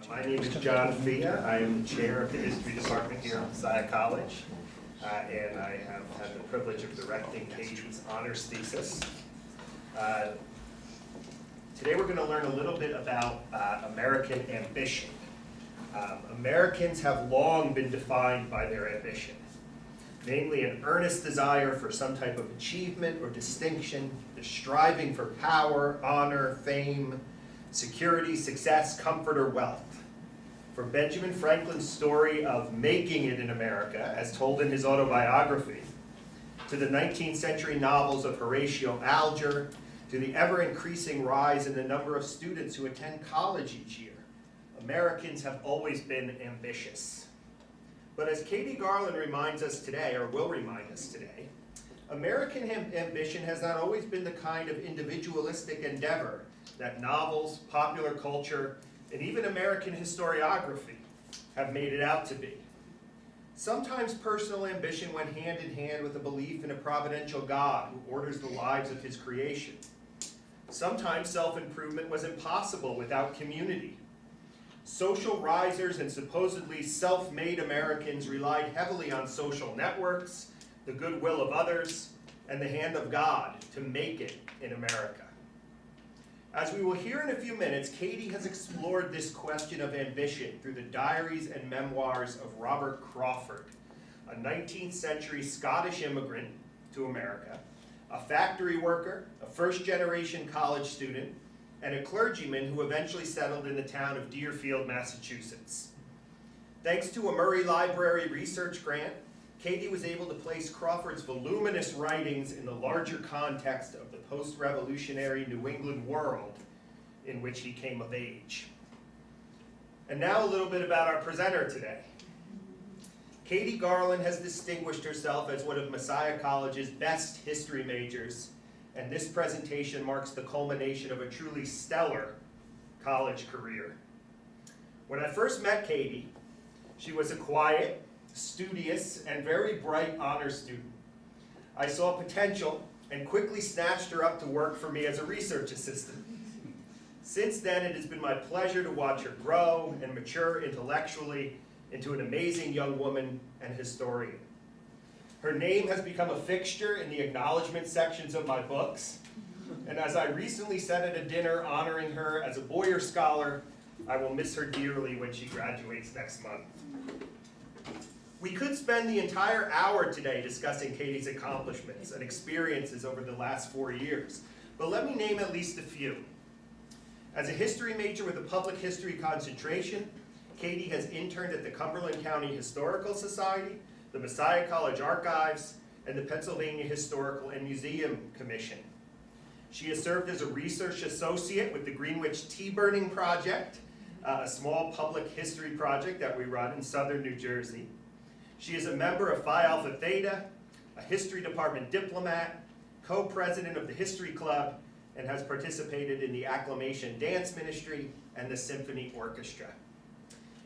My name is John Fia. I am the chair of the history department here at Messiah College, and I have had the privilege of directing Katie's honors thesis. Today we're going to learn a little bit about American ambition. Americans have long been defined by their ambition, namely an earnest desire for some type of achievement or distinction, the striving for power, honor, fame, security, success, comfort, or wealth. From Benjamin Franklin's story of making it in America, as told in his autobiography, to the 19th century novels of Horatio Alger, to the ever-increasing rise in the number of students who attend college each year, Americans have always been ambitious. But as Katie Garland reminds us today, or will remind us today, American ambition has not always been the kind of individualistic endeavor that novels, popular culture, and even American historiography have made it out to be. Sometimes personal ambition went hand in hand with a belief in a providential God who orders the lives of his creation. Sometimes self-improvement was impossible without community. Social risers and supposedly self-made Americans relied heavily on social networks, the goodwill of others, and the hand of God to make it in America. As we will hear in a few minutes, Katie has explored this question of ambition through the diaries and memoirs of Robert Crawford, a 19th century Scottish immigrant to America, a factory worker, a first-generation college student, and a clergyman who eventually settled in the town of Deerfield, Massachusetts. Thanks to a Murray Library research grant, Katie was able to place Crawford's voluminous writings in the larger context of the post-revolutionary New England world in which he came of age. And now a little bit about our presenter today. Katie Garland has distinguished herself as one of Messiah College's best history majors, and this presentation marks the culmination of a truly stellar college career. When I first met Katie, she was a quiet, studious, and very bright honor student. I saw potential and quickly snatched her up to work for me as a research assistant. Since then, it has been my pleasure to watch her grow and mature intellectually into an amazing young woman and historian. Her name has become a fixture in the acknowledgement sections of my books, and as I recently said at a dinner honoring her as a Boyer Scholar, I will miss her dearly when she graduates next month. We could spend the entire hour today discussing Katie's accomplishments and experiences over the last 4 years, but let me name at least a few. As a history major with a public history concentration, Katie has interned at the Cumberland County Historical Society, the Messiah College Archives, and the Pennsylvania Historical and Museum Commission. She has served as a research associate with the Greenwich Tea Burning Project, a small public history project that we run in southern New Jersey. She is a member of Phi Alpha Theta, a history department diplomat, co-president of the History Club, and has participated in the Acclamation Dance Ministry and the Symphony Orchestra.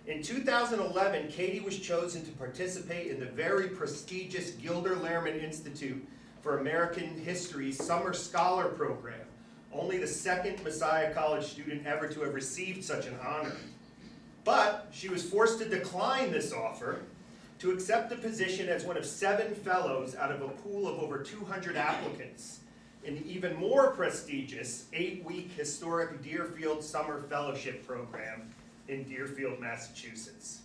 In 2011, Katie was chosen to participate in the very prestigious Gilder Lehrman Institute for American History's Summer Scholar Program, only the second Messiah College student ever to have received such an honor. But she was forced to decline this offer to accept a position as one of 7 fellows out of a pool of over 200 applicants in the even more prestigious 8-week historic Deerfield Summer Fellowship Program in Deerfield, Massachusetts.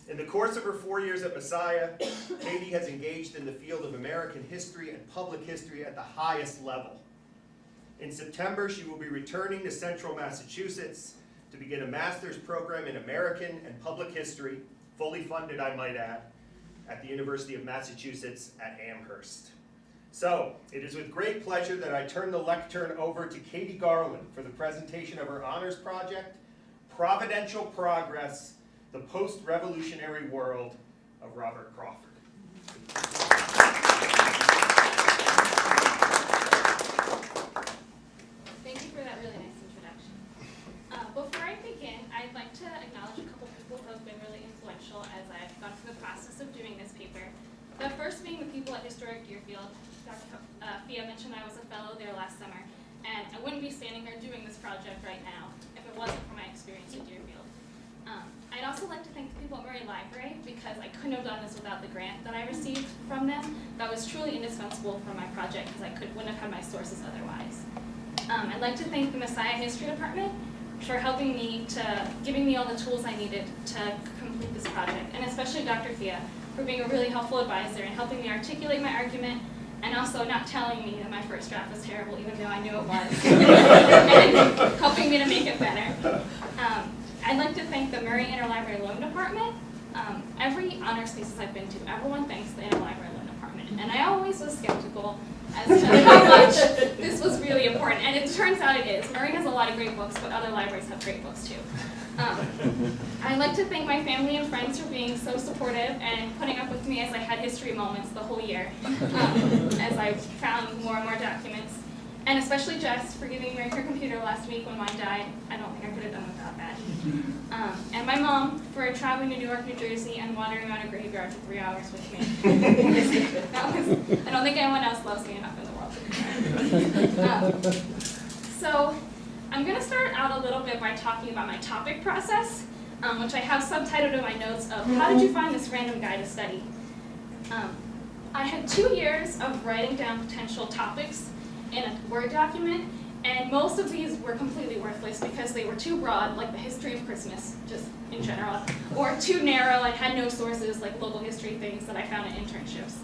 In the course of her 4 years at Messiah, Katie has engaged in the field of American history and public history at the highest level. In September, she will be returning to Central Massachusetts to begin a master's program in American and public history, fully funded, I might add, at the University of Massachusetts at Amherst. So, it is with great pleasure that I turn the lectern over to Katie Garland for the presentation of her honors project, Providential Progress, the Post-Revolutionary World of Robert Crawford. Thank you for that really nice introduction. Before I begin, I'd like to acknowledge a couple people who have been really influential as I've gone through the process of doing this paper. The first being the people at Historic Deerfield. Dr. Fia mentioned I was a fellow there last summer, and I wouldn't be standing here doing this project right now if it wasn't for my experience at Deerfield. I'd also like to thank the people at Murray Library because I couldn't have done this without the grant that I received from them. That was truly indispensable for my project because I wouldn't have had my sources otherwise. I'd like to thank the Messiah History Department for helping me giving me all the tools I needed to complete this project, and especially Dr. Fia for being a really helpful advisor and helping me articulate my argument, and also not telling me that my first draft was terrible, even though I knew it was, and helping me to make it better. I'd like to thank the Murray Interlibrary Loan Department. Every honors thesis I've been to, everyone thanks the Interlibrary Loan Department, and I always was skeptical as to how much this was really important, and it turns out it is. Murray has a lot of great books, but other libraries have great books too. I'd like to thank my family and friends for being so supportive and putting up with me as I had history moments the whole year, as I found more and more documents. And especially Jess for giving me her computer last week when mine died. I don't think I could have done without that. And my mom for traveling to Newark, New Jersey and wandering around a graveyard for 3 hours with me. I don't think anyone else loves me enough in the world. So I'm going to start out a little bit by talking about my topic process, which I have subtitled in my notes of how did you find this random guide to study? I had 2 years of writing down potential topics in a Word document, and most of these were completely worthless because they were too broad, like the history of Christmas, just in general, or too narrow and had no sources, like local history things that I found in internships.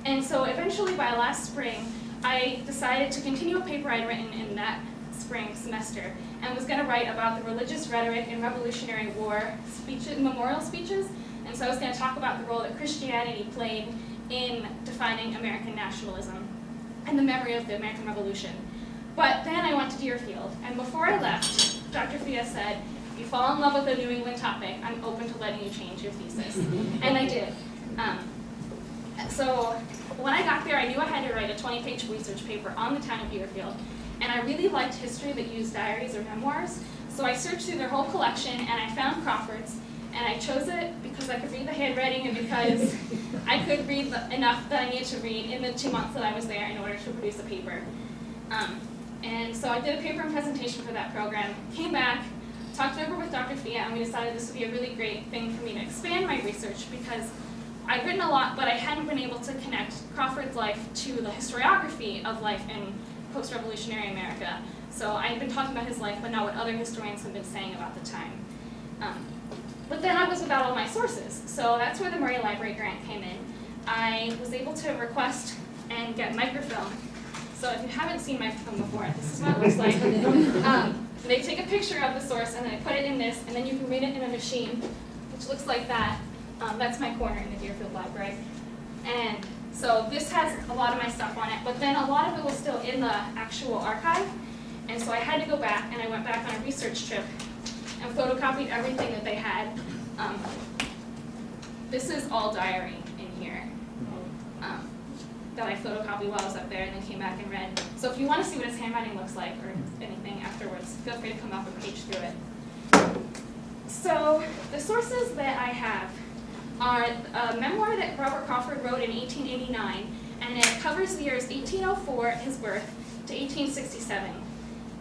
And so eventually by last spring, I decided to continue a paper I'd written in that spring semester, and was going to write about the religious rhetoric in Revolutionary War speeches, memorial speeches, and so I was going to talk about the role that Christianity played in defining American nationalism and the memory of the American Revolution. But then I went to Deerfield, and before I left, Dr. Fia said, if you fall in love with a New England topic, I'm open to letting you change your thesis. And I did. So when I got there, I knew I had to write a 20-page research paper on the town of Deerfield, and I really liked history that used diaries or memoirs, so I searched through their whole collection, and I found Crawford's, and I chose it because I could read the handwriting and because I could read enough that I needed to read in the 2 months that I was there in order to produce a paper. And so I did a paper and presentation for that program, came back, talked it over with Dr. Fia, and we decided this would be a really great thing for me to expand my research because I'd written a lot, but I hadn't been able to connect Crawford's life to the historiography of life in post-revolutionary America. So I had been talking about his life, but not what other historians have been saying about the time. But then I was without all my sources, so that's where the Murray Library grant came in. I was able to request and get microfilm. So if you haven't seen microfilm before, this is what it looks like. They take a picture of the source and then they put it in this, and then you can read it in a machine, which looks like that. That's my corner in the Deerfield Library. And so this has a lot of my stuff on it, but then a lot of it was still in the actual archive. And so I had to go back, and I went back on a research trip and photocopied everything that they had. This is all diary in here that I photocopied while I was up there and then came back and read. So if you want to see what his handwriting looks like or anything afterwards, feel free to come up and page through it. So the sources that I have are a memoir that Robert Crawford wrote in 1889, and it covers the years 1804, his birth, to 1867.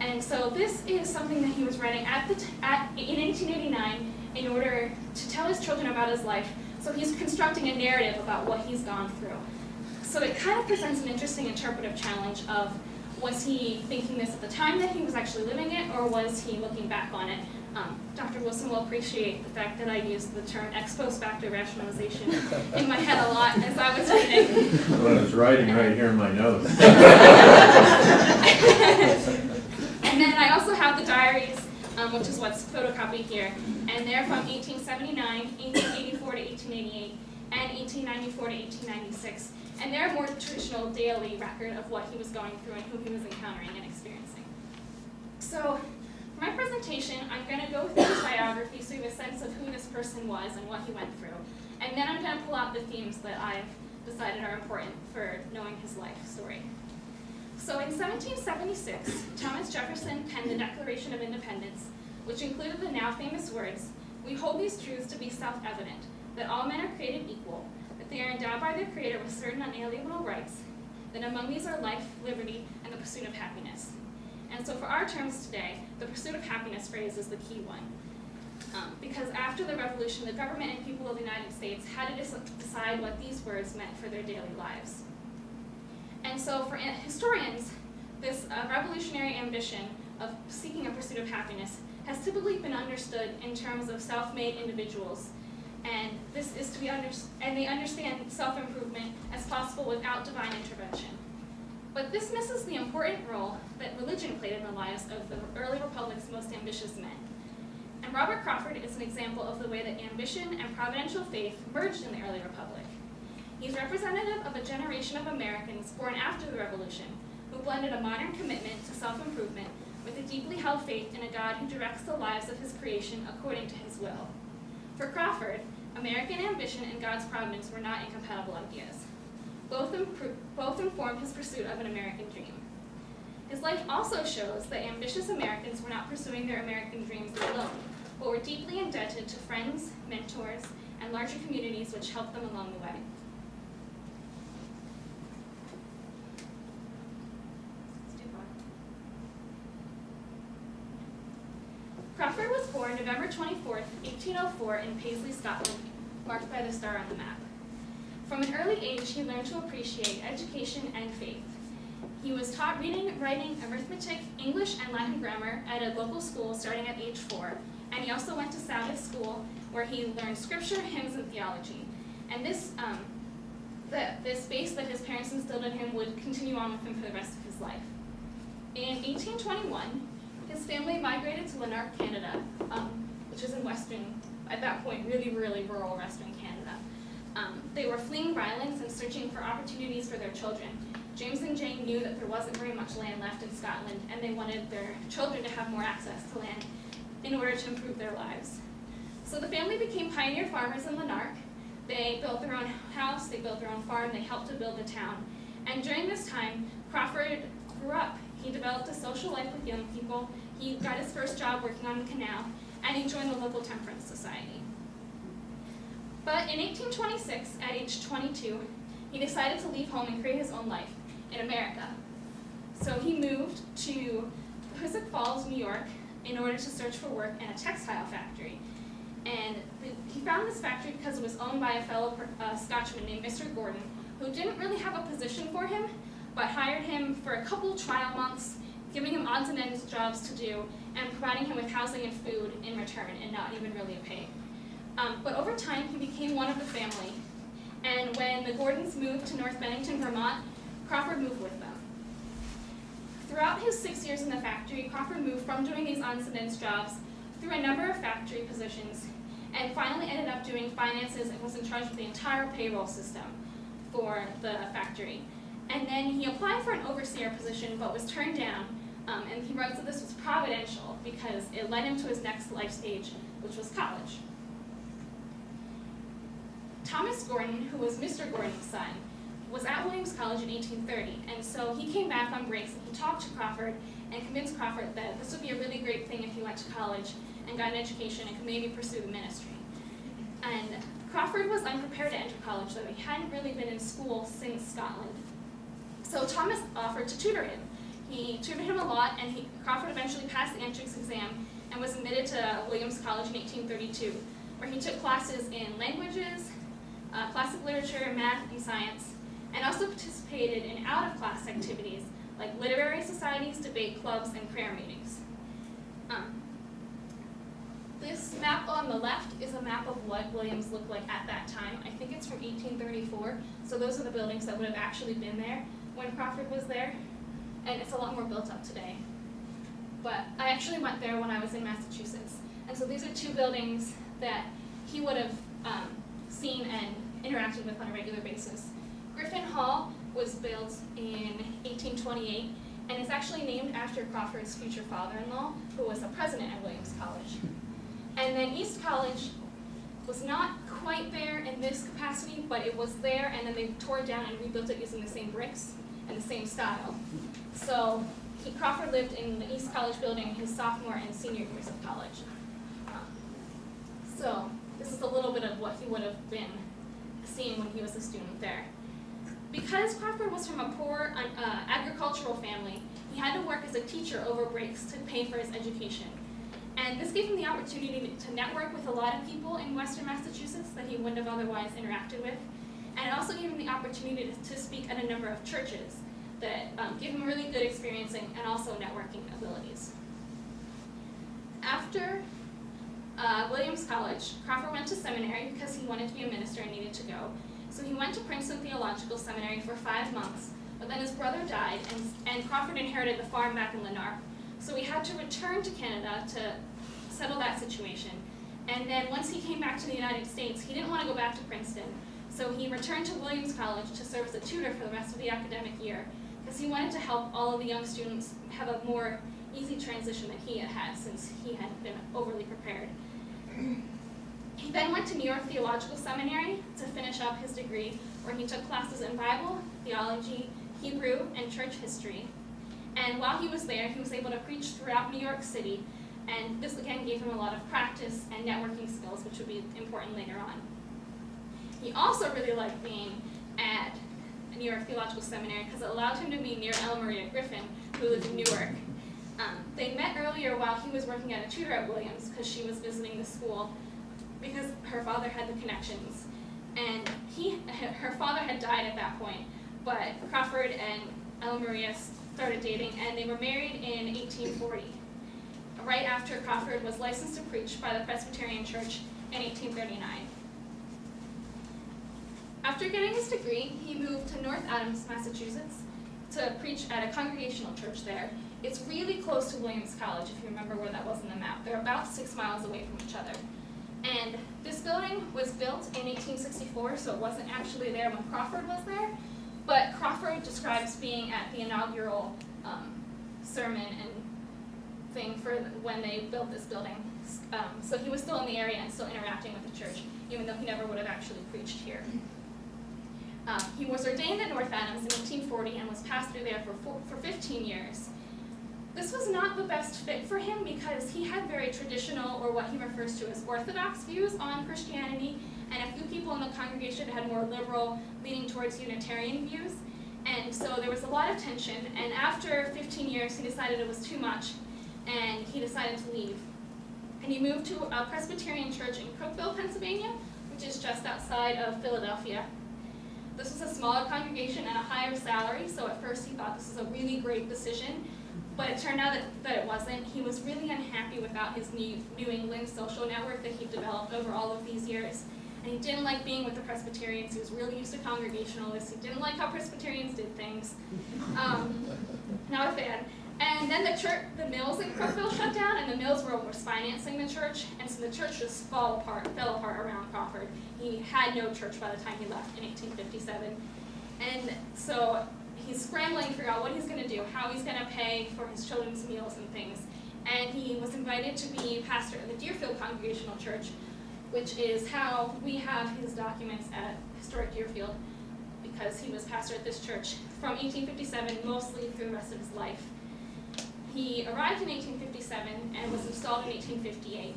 And so this is something that he was writing in 1889 in order to tell his children about his life. So he's constructing a narrative about what he's gone through. So it kind of presents an interesting interpretive challenge of, was he thinking this at the time that he was actually living it, or was he looking back on it? Dr. Wilson will appreciate the fact that I used the term ex post facto rationalization in my head a lot as I was reading. Well, I was writing right here in my notes. And then I also have the diaries, which is what's photocopied here, and they're from 1879, 1884 to 1888, and 1894 to 1896. And they're a more traditional daily record of what he was going through and who he was encountering and experiencing. So for my presentation, I'm going to go through his biography so you have a sense of who this person was and what he went through. And then I'm going to pull out the themes that I've decided are important for knowing his life story. So in 1776, Thomas Jefferson penned the Declaration of Independence, which included the now famous words, "We hold these truths to be self-evident, that all men are created equal, that they are endowed by their Creator with certain unalienable rights, that among these are life, liberty, and the pursuit of happiness." And so for our terms today, the pursuit of happiness phrase is the key one. Because after the revolution, the government and people of the United States had to decide what these words meant for their daily lives. And so for historians, this revolutionary ambition of seeking a pursuit of happiness has typically been understood in terms of self-made individuals, and this is to be and they understand self-improvement as possible without divine intervention. But this misses the important role that religion played in the lives of the early republic's most ambitious men. And Robert Crawford is an example of the way that ambition and providential faith merged in the early republic. He's representative of a generation of Americans born after the Revolution who blended a modern commitment to self-improvement with a deeply held faith in a God who directs the lives of his creation according to his will. For Crawford, American ambition and God's providence were not incompatible ideas. Both informed his pursuit of an American dream. His life also shows that ambitious Americans were not pursuing their American dreams alone, but were deeply indebted to friends, mentors, and larger communities which helped them along the way. Crawford was born November 24th, 1804 in Paisley, Scotland, marked by the star on the map. From an early age, he learned to appreciate education and faith. He was taught reading, writing, arithmetic, English, and Latin grammar at a local school starting at age 4, and he also went to Sabbath school where he learned scripture, hymns, and theology. And this base that his parents instilled in him would continue on with him for the rest of his life. In 1821, his family migrated to Lanark, Canada, which is in western, at that point, really, really rural western Canada. They were fleeing violence and searching for opportunities for their children. James and Jane knew that there wasn't very much land left in Scotland, and they wanted their children to have more access to land in order to improve their lives. So the family became pioneer farmers in Lanark. They built their own house, they built their own farm, they helped to build the town. And during this time, Crawford grew up. He developed a social life with young people, he got his first job working on the canal, and he joined the local temperance society. But in 1826, at age 22, he decided to leave home and create his own life in America. So he moved to Hoosick Falls, New York, in order to search for work in a textile factory. And he found this factory because it was owned by a fellow Scotchman named Mr. Gordon, who didn't really have a position for him, but hired him for a couple trial months, giving him odds and ends jobs to do, and providing him with housing and food in return, and not even really a pay. But over time, he became one of the family, and when the Gordons moved to North Bennington, Vermont, Crawford moved with them. Throughout his 6 years in the factory, Crawford moved from doing these odds and ends jobs through a number of factory positions, and finally ended up doing finances and was in charge of the entire payroll system for the factory. And then he applied for an overseer position, but was turned down, and he writes that this was providential because it led him to his next life stage, which was college. Thomas Gordon, who was Mr. Gordon's son, was at Williams College in 1830, and so he came back on breaks and he talked to Crawford and convinced Crawford that this would be a really great thing if he went to college and got an education and could maybe pursue the ministry. And Crawford was unprepared to enter college, though he hadn't really been in school since Scotland. So Thomas offered to tutor him. He tutored him a lot, and Crawford eventually passed the entrance exam and was admitted to Williams College in 1832, where he took classes in languages, classic literature, math, and science, and also participated in out-of-class activities like literary societies, debate clubs, and prayer meetings. This map on the left is a map of what Williams looked like at that time. I think it's from 1834, so those are the buildings that would have actually been there when Crawford was there, and it's a lot more built up today. But I actually went there when I was in Massachusetts, and so these are two buildings that he would have seen and interacted with on a regular basis. Griffin Hall was built in 1828, and it's actually named after Crawford's future father-in-law, who was a president at Williams College. And then East College was not quite there in this capacity, but it was there, and then they tore it down and rebuilt it using the same bricks and the same style. So Crawford lived in the East College building his sophomore and senior years of college. So this is a little bit of what he would have been seeing when he was a student there. Because Crawford was from a poor agricultural family, he had to work as a teacher over breaks to pay for his education. And this gave him the opportunity to network with a lot of people in Western Massachusetts that he wouldn't have otherwise interacted with. And it also gave him the opportunity to speak at a number of churches that gave him really good experience and also networking abilities. After Williams College, Crawford went to seminary because he wanted to be a minister and needed to go. So he went to Princeton Theological Seminary for 5 months, but then his brother died, and Crawford inherited the farm back in Lanark. So he had to return to Canada to settle that situation. And then once he came back to the United States, he didn't want to go back to Princeton. So he returned to Williams College to serve as a tutor for the rest of the academic year, because he wanted to help all of the young students have a more easy transition than he had had, since he hadn't been overly prepared. He then went to New York Theological Seminary to finish up his degree, where he took classes in Bible, theology, Hebrew, and church history. And while he was there, he was able to preach throughout New York City, and this again gave him a lot of practice and networking skills, which would be important later on. He also really liked being at New York Theological Seminary because it allowed him to be near Ella Maria Griffin, who lived in Newark. They met earlier while he was working at a tutor at Williams, because she was visiting the school, because her father had the connections. And her father had died at that point, but Crawford and Ella Maria started dating, and they were married in 1840, right after Crawford was licensed to preach by the Presbyterian Church in 1839. After getting his degree, he moved to North Adams, Massachusetts, to preach at a congregational church there. It's really close to Williams College, if you remember where that was on the map. They're about 6 miles away from each other. And this building was built in 1864, so it wasn't actually there when Crawford was there. But Crawford describes being at the inaugural sermon and thing for when they built this building. So he was still in the area and still interacting with the church, even though he never would have actually preached here. He was ordained at North Adams in 1840 and was pastor there for 15 years. This was not the best fit for him because he had very traditional, or what he refers to as orthodox, views on Christianity, and a few people in the congregation had more liberal, leaning towards Unitarian views. And so there was a lot of tension, and after 15 years he decided it was too much, and he decided to leave. And he moved to a Presbyterian church in Cookeville, Pennsylvania, which is just outside of Philadelphia. This was a smaller congregation and a higher salary, so at first he thought this was a really great decision, but it turned out that it wasn't. He was really unhappy without his New England social network that he developed over all of these years. And he didn't like being with the Presbyterians. He was really used to Congregationalists. He didn't like how Presbyterians did things. Not a fan. And then the mills in Cookeville shut down, and the mills was financing the church, and so the church just fell apart around Crawford. He had no church by the time he left in 1857. And so he's scrambling to figure out what he's going to do, how he's going to pay for his children's meals and things. And he was invited to be pastor of the Deerfield Congregational Church, which is how we have his documents at historic Deerfield, because he was pastor at this church from 1857 mostly through the rest of his life. He arrived in 1857 and was installed in 1858.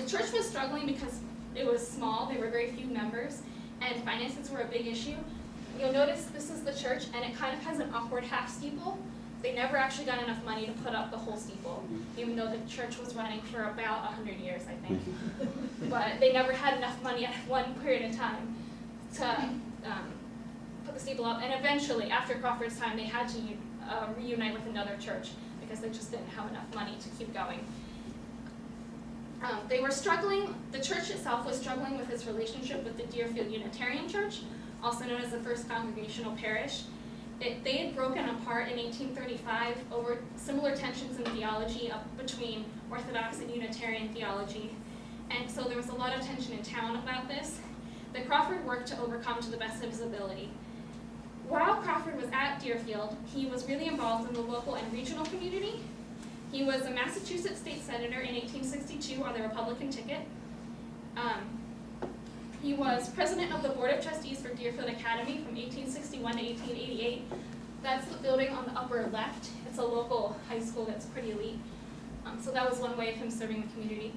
The church was struggling because it was small, there were very few members, and finances were a big issue. You'll notice this is the church, and it kind of has an awkward half steeple. They never actually got enough money to put up the whole steeple, even though the church was running for about 100 years, I think. But they never had enough money at one period of time to put the steeple up, and eventually, after Crawford's time, they had to reunite with another church because they just didn't have enough money to keep going. They were struggling, the church itself was struggling with its relationship with the Deerfield Unitarian Church, also known as the First Congregational Parish. They had broken apart in 1835 over similar tensions in theology between Orthodox and Unitarian theology, and so there was a lot of tension in town about this that Crawford worked to overcome to the best of his ability. While Crawford was at Deerfield, he was really involved in the local and regional community. He was a Massachusetts state senator in 1862 on the Republican ticket. He was president of the Board of Trustees for Deerfield Academy from 1861 to 1888. That's the building on the upper left. It's a local high school that's pretty elite. So that was one way of him serving the community.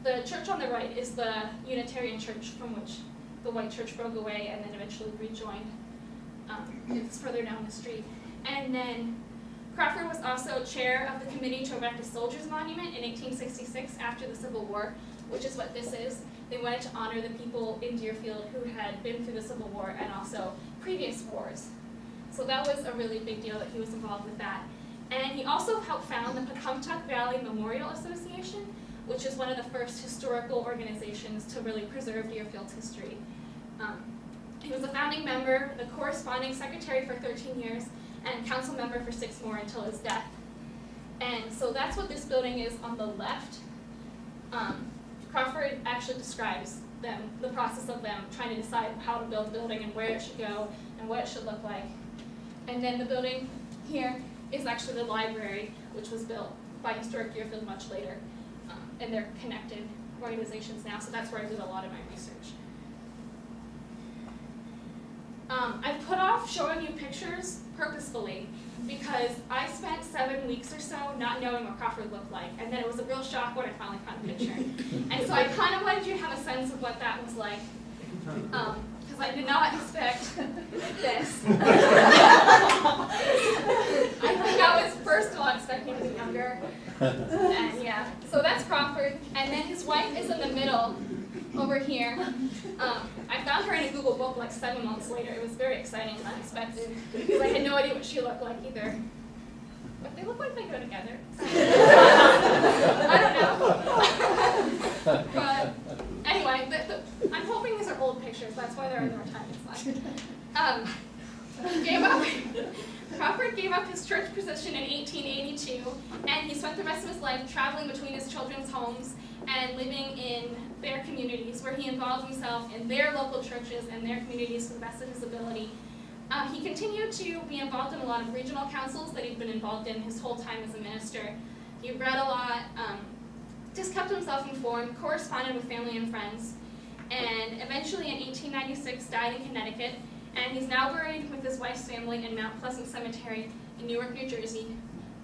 The church on the right is the Unitarian church from which the white church broke away and then eventually rejoined. It's further down the street. And then Crawford was also chair of the committee to erect a soldiers' monument in 1866 after the Civil War, which is what this is. They wanted to honor the people in Deerfield who had been through the Civil War and also previous wars. So that was a really big deal that he was involved with that. And he also helped found the Pecumtuck Valley Memorial Association, which is one of the first historical organizations to really preserve Deerfield's history. He was a founding member, the corresponding secretary for 13 years, and council member for 6 more until his death. And so that's what this building is on the left. Crawford actually describes the process of them trying to decide how to build the building and where it should go and what it should look like. And then the building here is actually the library, which was built by Historic Deerfield much later. And they're connected organizations now, so that's where I did a lot of my research. I put off showing you pictures purposefully because I spent 7 weeks or so not knowing what Crawford looked like, and then it was a real shock when I finally found a picture. And so I kind of wanted you to have a sense of what that was like, because I did not expect this. I think I was first of all expecting to be younger, and yeah, so that's Crawford, and then his wife is in the middle over here. I found her in a Google book like 7 months later. It was very exciting and unexpected because I had no idea what she looked like either. But they look like they go together. I don't know. But anyway, I'm hoping these are old pictures. That's why there are more time Crawford gave up his church position in 1882, and he spent the rest of his life traveling between his children's homes and living in their communities, where he involved himself in their local churches and their communities to the best of his ability. He continued to be involved in a lot of regional councils that he'd been involved in his whole time as a minister. He read a lot, just kept himself informed, corresponded with family and friends, and eventually in 1896 died in Connecticut, and he's now buried with his wife's family in Mount Pleasant Cemetery in Newark, New Jersey,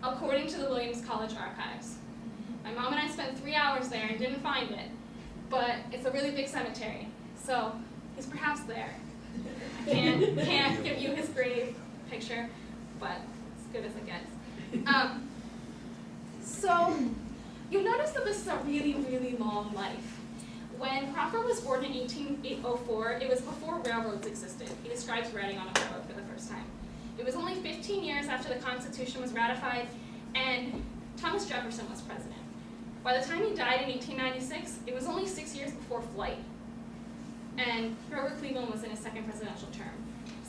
according to the Williams College archives. My mom and I spent 3 hours there and didn't find it, but it's a really big cemetery, so he's perhaps there. I can't give you his grave picture, but as good as it gets. So you'll notice that this is a really, really long life. When Crawford was born in 1804, it was before railroads existed. He describes riding on a railroad for the first time. It was only 15 years after the Constitution was ratified, and Thomas Jefferson was president. By the time he died in 1896, it was only 6 years before flight, and Grover Cleveland was in his second presidential term.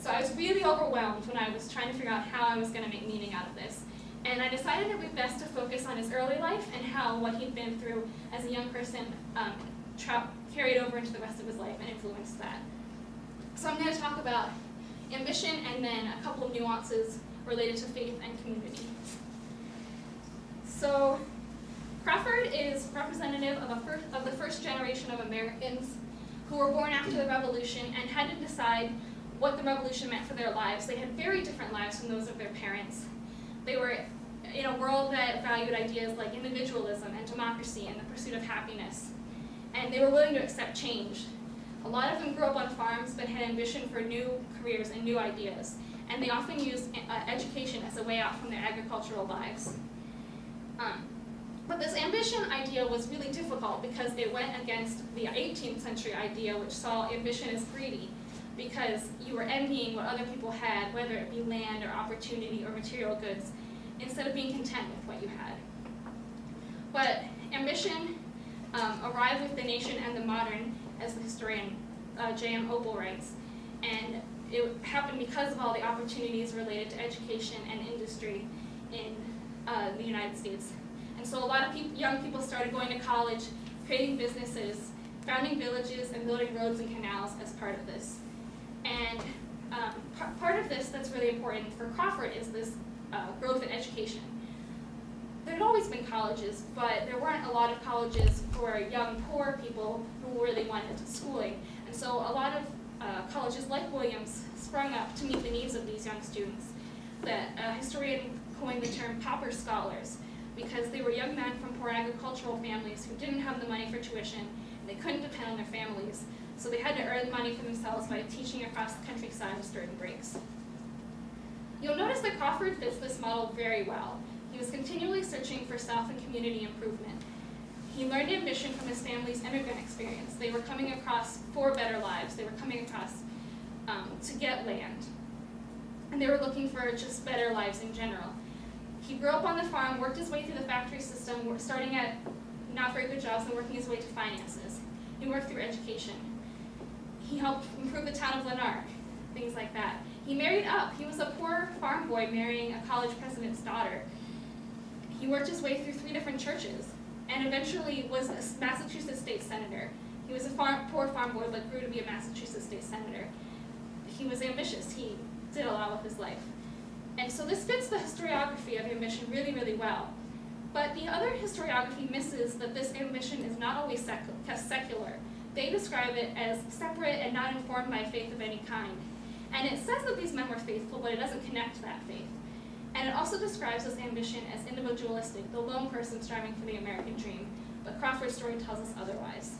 So I was really overwhelmed when I was trying to figure out how I was going to make meaning out of this. And I decided it would be best to focus on his early life and how what he'd been through as a young person carried over into the rest of his life and influenced that. So I'm going to talk about ambition and then a couple of nuances related to faith and community. So Crawford is representative of the first generation of Americans who were born after the Revolution and had to decide what the Revolution meant for their lives. They had very different lives from those of their parents. They were in a world that valued ideas like individualism and democracy and the pursuit of happiness. And they were willing to accept change. A lot of them grew up on farms but had ambition for new careers and new ideas. And they often used education as a way out from their agricultural lives. But this ambition idea was really difficult because it went against the 18th century idea, which saw ambition as greedy, because you were envying what other people had, whether it be land or opportunity or material goods, instead of being content with what you had. But ambition arrived with the nation and the modern, as the historian J.M. Opel writes, and it happened because of all the opportunities related to education and industry in the United States. And so a lot of young people started going to college, creating businesses, founding villages, and building roads and canals as part of this. And part of this that's really important for Crawford is this growth in education. There had always been colleges, but there weren't a lot of colleges for young, poor people who really wanted schooling. And so a lot of colleges like Williams sprung up to meet the needs of these young students. A historian coined the term pauper scholars, because they were young men from poor agricultural families who didn't have the money for tuition, and they couldn't depend on their families. So they had to earn money for themselves by teaching across the countryside with sturdy breaks. You'll notice that Crawford fits this model very well. He was continually searching for self and community improvement. He learned ambition from his family's immigrant experience. They were coming across for better lives. They were coming across to get land. And they were looking for just better lives in general. He grew up on the farm, worked his way through the factory system, starting at not very good jobs and working his way to finances. He worked through education. He helped improve the town of Lanark, things like that. He married up. He was a poor farm boy marrying a college president's daughter. He worked his way through 3 different churches and eventually was a Massachusetts state senator. He was a poor farm boy but grew to be a Massachusetts state senator. He was ambitious. He did a lot with his life. And so this fits the historiography of ambition really, really well. But the other historiography misses that this ambition is not always secular. They describe it as separate and not informed by faith of any kind. And it says that these men were faithful, but it doesn't connect to that faith. And it also describes this ambition as individualistic, the lone person striving for the American dream. But Crawford's story tells us otherwise.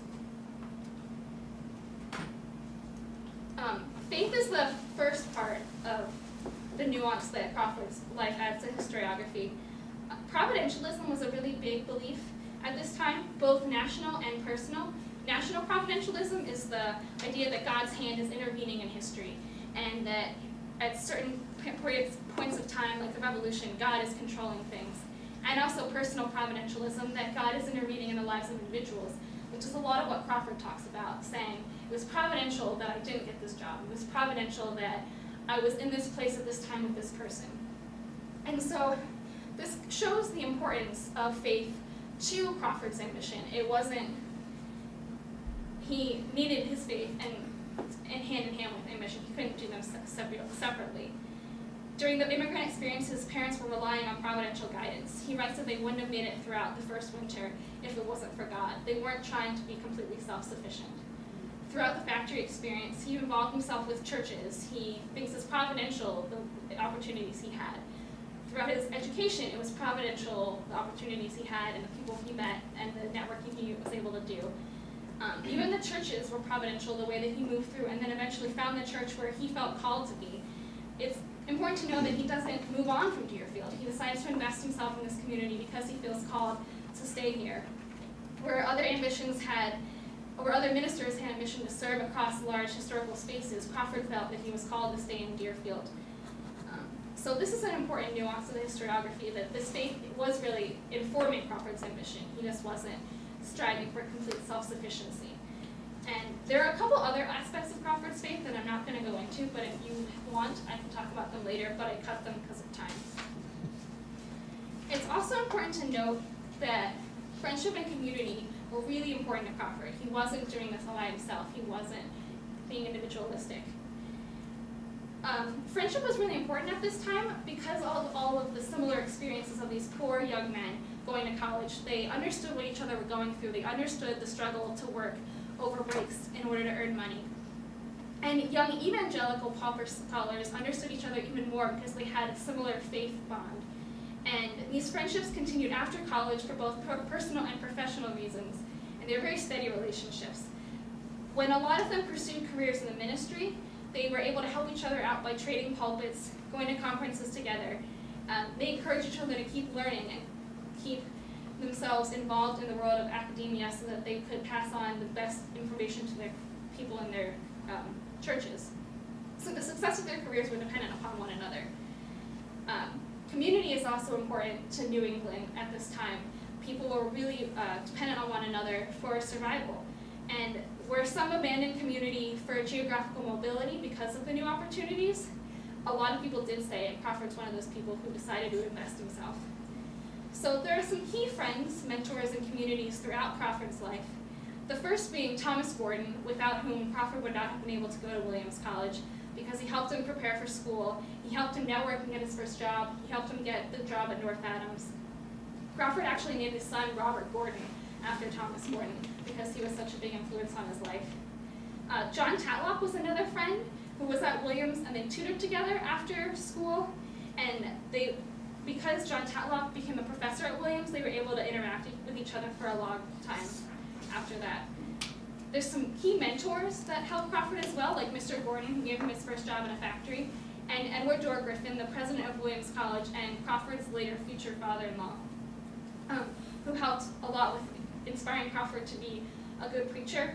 Faith is the first part of the nuance that Crawford's life adds to historiography. Providentialism was a really big belief at this time, both national and personal. National providentialism is the idea that God's hand is intervening in history, and that at certain points of time, like the Revolution, God is controlling things. And also personal providentialism, that God is intervening in the lives of individuals, which is a lot of what Crawford talks about, saying, it was providential that I didn't get this job. It was providential that I was in this place at this time with this person. And so this shows the importance of faith to Crawford's ambition. It wasn't, he needed his faith and hand in hand with ambition. He couldn't do them separately. During the immigrant experience, his parents were relying on providential guidance. He writes that they wouldn't have made it throughout the first winter if it wasn't for God. They weren't trying to be completely self-sufficient. Throughout the factory experience, he involved himself with churches. He thinks it's providential, the opportunities he had. Throughout his education, it was providential, the opportunities he had and the people he met and the networking he was able to do. Even the churches were providential, the way that he moved through and then eventually found the church where he felt called to be. It's important to know that he doesn't move on from Deerfield. He decides to invest himself in this community because he feels called to stay here. Where other ministers had a mission to serve across large historical spaces, Crawford felt that he was called to stay in Deerfield. So this is an important nuance of the historiography, that this faith was really informing Crawford's ambition. He just wasn't striving for complete self-sufficiency. And there are a couple other aspects of Crawford's faith that I'm not going to go into, but if you want, I can talk about them later, but I cut them because of time. It's also important to note that friendship and community were really important to Crawford. He wasn't doing this all by himself. He wasn't being individualistic. Friendship was really important at this time because of all of the similar experiences of these poor young men going to college. They understood what each other were going through. They understood the struggle to work over breaks in order to earn money. And young evangelical pauper scholars understood each other even more because they had a similar faith bond. And these friendships continued after college for both personal and professional reasons, and they were very steady relationships. When a lot of them pursued careers in the ministry, they were able to help each other out by trading pulpits, going to conferences together. They encouraged each other to keep learning and keep themselves involved in the world of academia so that they could pass on the best information to their people in their churches. So the success of their careers were dependent upon one another. Community is also important to New England at this time. People were really dependent on one another for survival. And where some abandoned community for geographical mobility because of the new opportunities, a lot of people did stay, and Crawford's one of those people who decided to invest himself. So there are some key friends, mentors, and communities throughout Crawford's life. The first being Thomas Gordon, without whom Crawford would not have been able to go to Williams College because he helped him prepare for school, he helped him network and get his first job, he helped him get the job at North Adams. Crawford actually named his son Robert Gordon after Thomas Gordon because he was such a big influence on his life. John Tatlock was another friend who was at Williams and they tutored together after school, and because John Tatlock became a professor at Williams, they were able to interact with each other for a long time after that. There's some key mentors that helped Crawford as well, like Mr. Gordon, who gave him his first job in a factory, and Edward Dorr Griffin, the president of Williams College and Crawford's later future father-in-law, who helped a lot with inspiring Crawford to be a good preacher.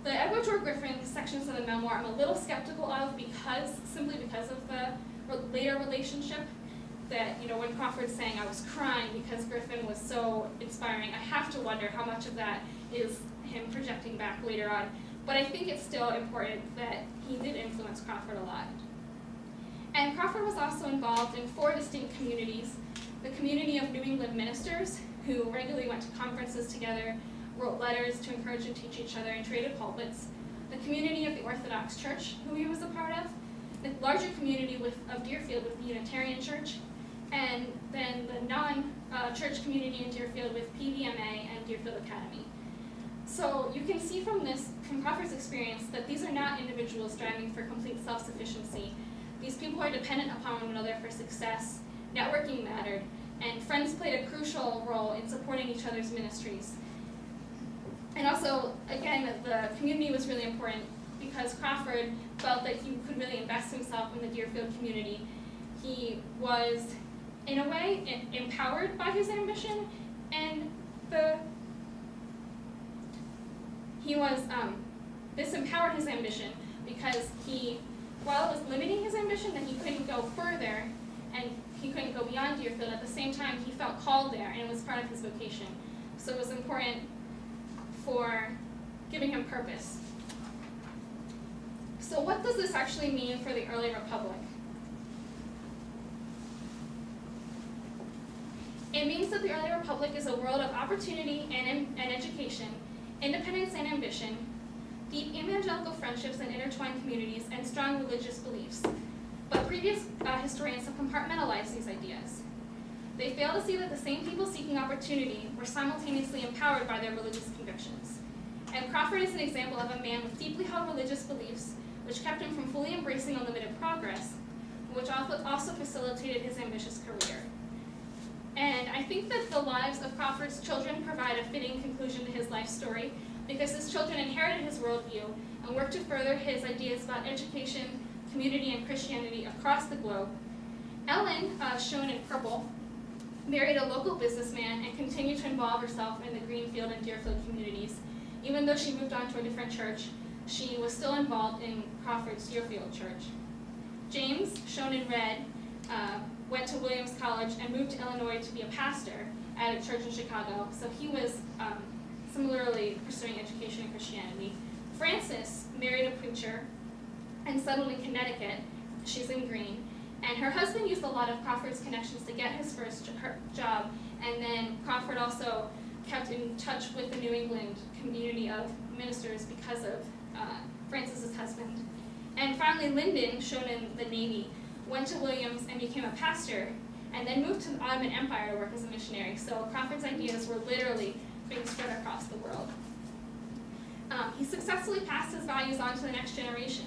The Edward Dorr Griffin sections of the memoir I'm a little skeptical of simply because of the later relationship. That, when Crawford's saying I was crying because Griffin was so inspiring, I have to wonder how much of that is him projecting back later on. But I think it's still important that he did influence Crawford a lot. And Crawford was also involved in 4 distinct communities. The community of New England ministers, who regularly went to conferences together, wrote letters to encourage and teach each other, and traded pulpits. The community of the Orthodox Church, who he was a part of. The larger community of Deerfield with the Unitarian Church. And then the non-church community in Deerfield with PVMA and Deerfield Academy. So you can see from Crawford's experience, that these are not individuals striving for complete self-sufficiency. These people are dependent upon one another for success, networking mattered, and friends played a crucial role in supporting each other's ministries. And also, again, the community was really important because Crawford felt that he could really invest himself in the Deerfield community. He was, in a way, empowered by his ambition, and this empowered his ambition because while it was limiting his ambition, that he couldn't go further and he couldn't go beyond Deerfield, at the same time he felt called there and it was part of his vocation. So it was important for giving him purpose. So what does this actually mean for the early republic? It means that the early republic is a world of opportunity and education, independence and ambition, deep evangelical friendships and intertwined communities, and strong religious beliefs. But previous historians have compartmentalized these ideas. They fail to see that the same people seeking opportunity were simultaneously empowered by their religious convictions. And Crawford is an example of a man with deeply held religious beliefs, which kept him from fully embracing unlimited progress, which also facilitated his ambitious career. And I think that the lives of Crawford's children provide a fitting conclusion to his life story, because his children inherited his worldview and worked to further his ideas about education, community, and Christianity across the globe. Ellen, shown in purple, married a local businessman and continued to involve herself in the Greenfield and Deerfield communities. Even though she moved on to a different church, she was still involved in Crawford's Deerfield church. James, shown in red, went to Williams College and moved to Illinois to be a pastor at a church in Chicago. So he was similarly pursuing education and Christianity. Frances married a preacher and settled in Connecticut. She's in green. And her husband used a lot of Crawford's connections to get his first job. And then Crawford also kept in touch with the New England community of ministers because of Frances's husband. And finally, Lyndon, shown in the navy, went to Williams and became a pastor, and then moved to the Ottoman Empire to work as a missionary. So Crawford's ideas were literally being spread across the world. He successfully passed his values on to the next generation.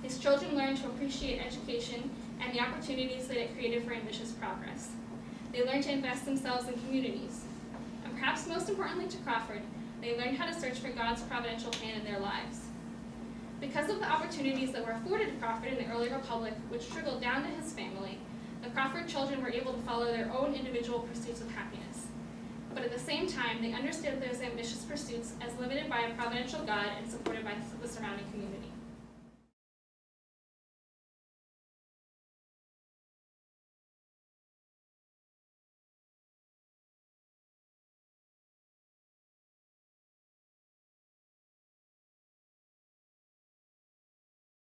His children learned to appreciate education and the opportunities that it created for ambitious progress. They learned to invest themselves in communities. And perhaps most importantly to Crawford, they learned how to search for God's providential hand in their lives. Because of the opportunities that were afforded to Crawford in the early republic, which trickled down to his family, the Crawford children were able to follow their own individual pursuits of happiness. But at the same time, they understood those ambitious pursuits as limited by a providential God and supported by the surrounding community.